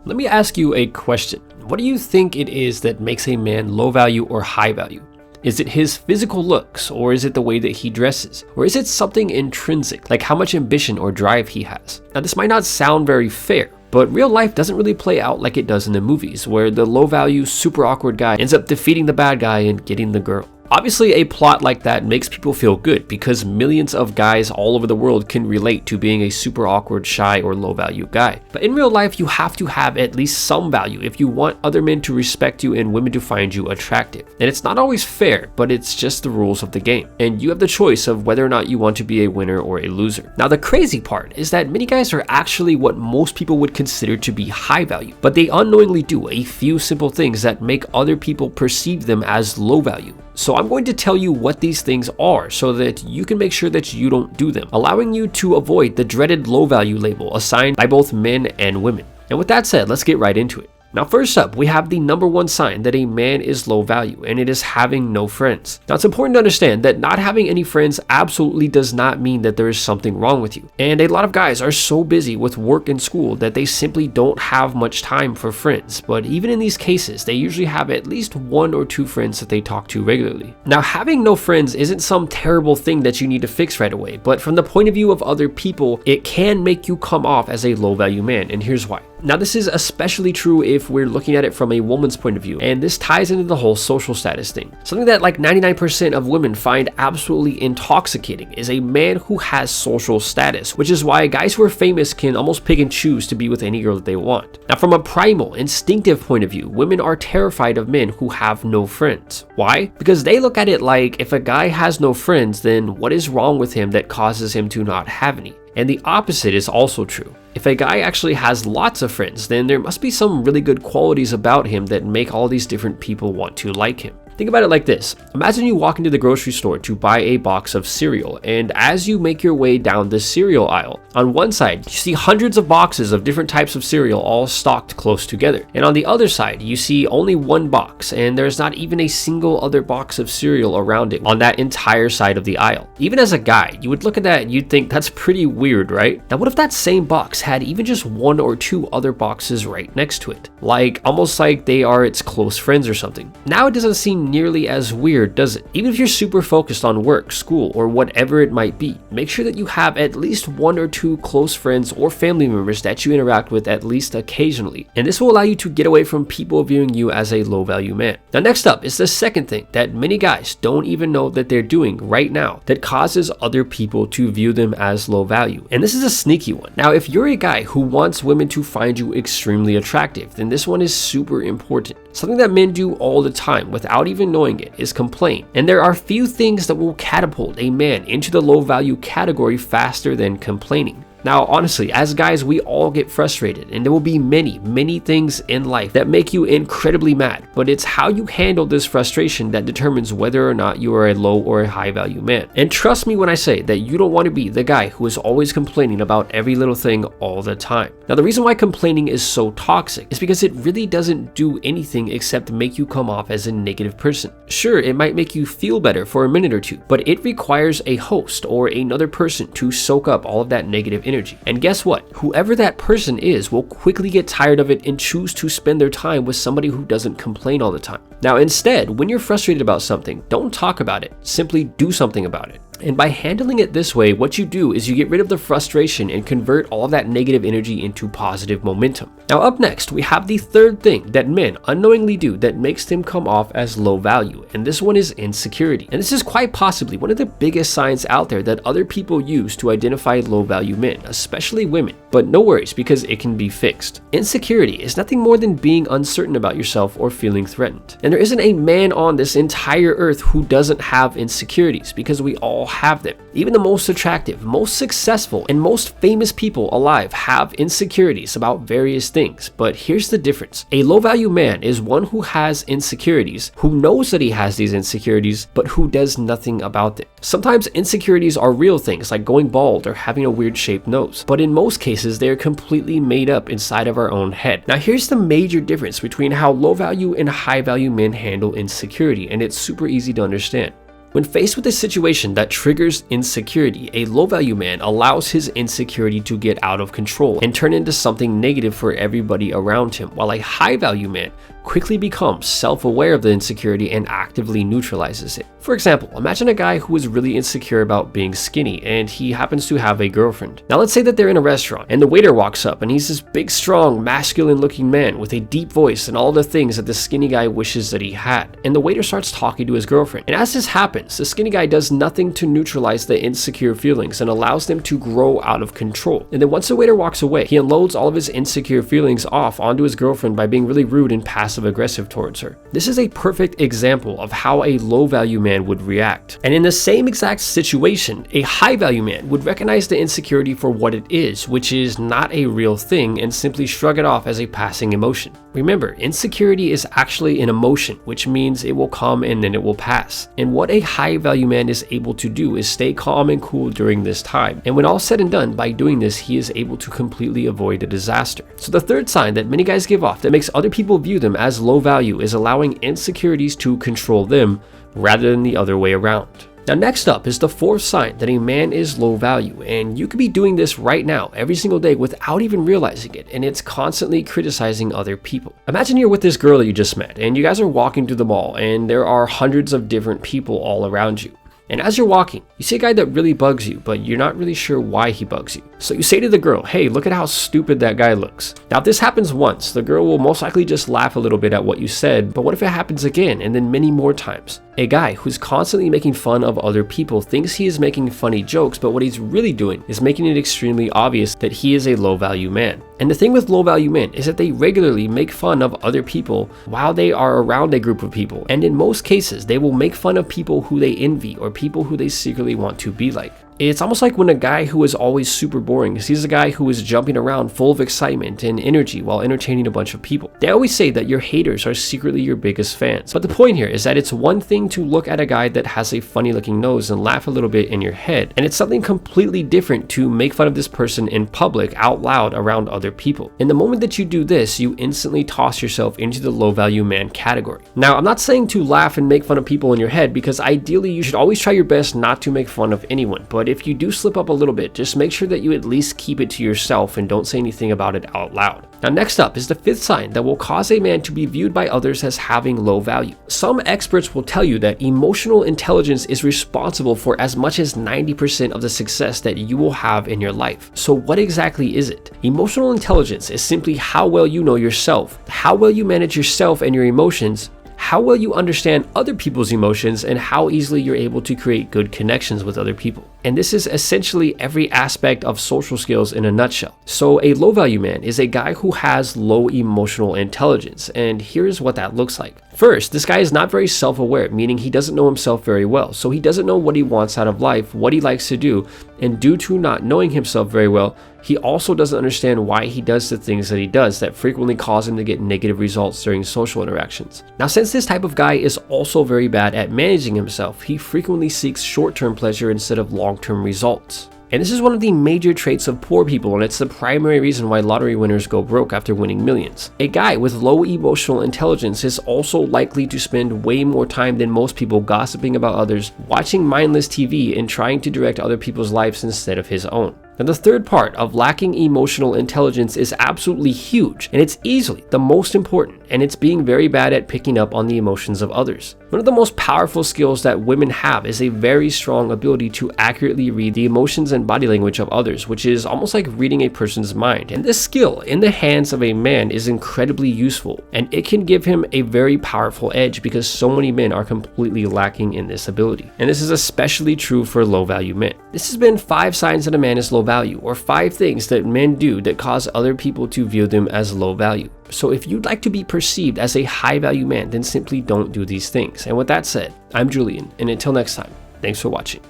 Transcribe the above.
Let me ask you a question. What do you think it is that makes a man low value or high value? Is it his physical looks, or is it the way that he dresses? Or is it something intrinsic, like how much ambition or drive he has? Now, this might not sound very fair, but real life doesn't really play out like it does in the movies, where the low value, super awkward guy ends up defeating the bad guy and getting the girl. Obviously, a plot like that makes people feel good because millions of guys all over the world can relate to being a super awkward, shy, or low value guy. But in real life, you have to have at least some value if you want other men to respect you and women to find you attractive. And it's not always fair, but it's just the rules of the game. And you have the choice of whether or not you want to be a winner or a loser. Now, the crazy part is that many guys are actually what most people would consider to be high value, but they unknowingly do a few simple things that make other people perceive them as low value. So I'm going to tell you what these things are so that you can make sure that you don't do them, allowing you to avoid the dreaded low value label assigned by both men and women. And with that said, let's get right into it. Now, first up, we have the number one sign that a man is low value, and it is having no friends. Now, it's important to understand that not having any friends absolutely does not mean that there is something wrong with you. And a lot of guys are so busy with work and school that they simply don't have much time for friends. But even in these cases, they usually have at least one or two friends that they talk to regularly. Now, having no friends isn't some terrible thing that you need to fix right away, but from the point of view of other people, it can make you come off as a low value man, and here's why. Now, this is especially true if we're looking at it from a woman's point of view, and this ties into the whole social status thing. Something that like 99% of women find absolutely intoxicating is a man who has social status, which is why guys who are famous can almost pick and choose to be with any girl that they want. Now, from a primal, instinctive point of view, women are terrified of men who have no friends. Why? Because they look at it like if a guy has no friends, then what is wrong with him that causes him to not have any? And the opposite is also true. If a guy actually has lots of friends, then there must be some really good qualities about him that make all these different people want to like him. Think about it like this. Imagine you walk into the grocery store to buy a box of cereal, and as you make your way down the cereal aisle, on one side, you see hundreds of boxes of different types of cereal all stocked close together. And on the other side, you see only one box, and there's not even a single other box of cereal around it on that entire side of the aisle. Even as a guy, you would look at that and you'd think that's pretty weird, right? Now, what if that same box had even just one or two other boxes right next to it? Like, almost like they are its close friends or something. Now it doesn't seem nearly as weird, does it? Even if you're super focused on work, school, or whatever it might be, make sure that you have at least one or two close friends or family members that you interact with at least occasionally. And this will allow you to get away from people viewing you as a low value man. Now, next up is the second thing that many guys don't even know that they're doing right now that causes other people to view them as low value. And this is a sneaky one. Now, if you're a guy who wants women to find you extremely attractive, then this one is super important. Something that men do all the time without even knowing it is complain. And there are few things that will catapult a man into the low value category faster than complaining. Now, honestly, as guys, we all get frustrated, and there will be many things in life that make you incredibly mad, but it's how you handle this frustration that determines whether or not you are a low or a high value man. And trust me when I say that you don't want to be the guy who is always complaining about every little thing all the time. Now, the reason why complaining is so toxic is because it really doesn't do anything except make you come off as a negative person. Sure, it might make you feel better for a minute or two, but it requires a host or another person to soak up all of that negative energy. And guess what? Whoever that person is will quickly get tired of it and choose to spend their time with somebody who doesn't complain all the time. Now, instead, when you're frustrated about something, don't talk about it. Simply do something about it. And by handling it this way, what you do is you get rid of the frustration and convert all of that negative energy into positive momentum. Now, up next, we have the third thing that men unknowingly do that makes them come off as low value, and this one is insecurity. And this is quite possibly one of the biggest signs out there that other people use to identify low value men, especially women. But no worries, because it can be fixed. Insecurity is nothing more than being uncertain about yourself or feeling threatened. And there isn't a man on this entire earth who doesn't have insecurities, because we all have them. Even the most attractive, most successful, and most famous people alive have insecurities about various things. But here's the difference. A low value man is one who has insecurities, who knows that he has these insecurities, but who does nothing about them. Sometimes insecurities are real things like going bald or having a weird shaped nose, but in most cases they are completely made up inside of our own head. Now, here's the major difference between how low value and high value men handle insecurity, and it's super easy to understand. When faced with a situation that triggers insecurity, a low value man allows his insecurity to get out of control and turn into something negative for everybody around him, while a high value man quickly becomes self-aware of the insecurity and actively neutralizes it. For example, imagine a guy who is really insecure about being skinny and he happens to have a girlfriend. Now let's say that they're in a restaurant and the waiter walks up and he's this big, strong, masculine looking man with a deep voice and all the things that the skinny guy wishes that he had. And the waiter starts talking to his girlfriend. And as this happens, the skinny guy does nothing to neutralize the insecure feelings and allows them to grow out of control. And then once the waiter walks away, he unloads all of his insecure feelings off onto his girlfriend by being really rude and passive-aggressive towards her. This is a perfect example of how a low-value man would react. And in the same exact situation, a high-value man would recognize the insecurity for what it is, which is not a real thing, and simply shrug it off as a passing emotion. Remember, insecurity is actually an emotion, which means it will come and then it will pass. And what a high-value man is able to do is stay calm and cool during this time. And when all said and done, by doing this, he is able to completely avoid a disaster. So the third sign that many guys give off that makes other people view them as low value is allowing insecurities to control them rather than the other way around. Now next up is the fourth sign that a man is low value, and you could be doing this right now every single day without even realizing it, and it's constantly criticizing other people. Imagine you're with this girl that you just met and you guys are walking through the mall and there are hundreds of different people all around you. And as you're walking, you see a guy that really bugs you, but you're not really sure why he bugs you. So you say to the girl, "Hey, look at how stupid that guy looks." Now if this happens once, the girl will most likely just laugh a little bit at what you said, but what if it happens again and then many more times? A guy who's constantly making fun of other people thinks he is making funny jokes, but what he's really doing is making it extremely obvious that he is a low value man. And the thing with low value men is that they regularly make fun of other people while they are around a group of people. And in most cases, they will make fun of people who they envy or people who they secretly want to be like. It's almost like when a guy who is always super boring sees a guy who is jumping around full of excitement and energy while entertaining a bunch of people. They always say that your haters are secretly your biggest fans. But the point here is that it's one thing to look at a guy that has a funny looking nose and laugh a little bit in your head, and it's something completely different to make fun of this person in public out loud around other people. And the moment that you do this, you instantly toss yourself into the low value man category. Now, I'm not saying to laugh and make fun of people in your head, because ideally you should always try your best not to make fun of anyone. But if you do slip up a little bit, just make sure that you at least keep it to yourself and don't say anything about it out loud. Now next up is the fifth sign that will cause a man to be viewed by others as having low value. Some experts will tell you that emotional intelligence is responsible for as much as 90% of the success that you will have in your life. So what exactly is it? Emotional intelligence is simply how well you know yourself, how well you manage yourself and your emotions, how well you understand other people's emotions, and how easily you're able to create good connections with other people. And this is essentially every aspect of social skills in a nutshell. So a low value man is a guy who has low emotional intelligence, and here's what that looks like. First, this guy is not very self-aware, meaning he doesn't know himself very well. So he doesn't know what he wants out of life, what he likes to do, and due to not knowing himself very well, he also doesn't understand why he does the things that he does that frequently cause him to get negative results during social interactions. Now, since this type of guy is also very bad at managing himself, he frequently seeks short-term pleasure instead of long-term results. And this is one of the major traits of poor people, and it's the primary reason why lottery winners go broke after winning millions. A guy with low emotional intelligence is also likely to spend way more time than most people gossiping about others, watching mindless TV, and trying to direct other people's lives instead of his own. Now, the third part of lacking emotional intelligence is absolutely huge, and it's easily the most important, and it's being very bad at picking up on the emotions of others. One of the most powerful skills that women have is a very strong ability to accurately read the emotions and body language of others, which is almost like reading a person's mind. And this skill in the hands of a man is incredibly useful, and it can give him a very powerful edge because so many men are completely lacking in this ability. And this is especially true for low value men. This has been 5 signs that a man is low value, or 5 things that men do that cause other people to view them as low value. So if you'd like to be perceived as a high value man, then simply don't do these things. And with that said, I'm Julian, and until next time, thanks for watching.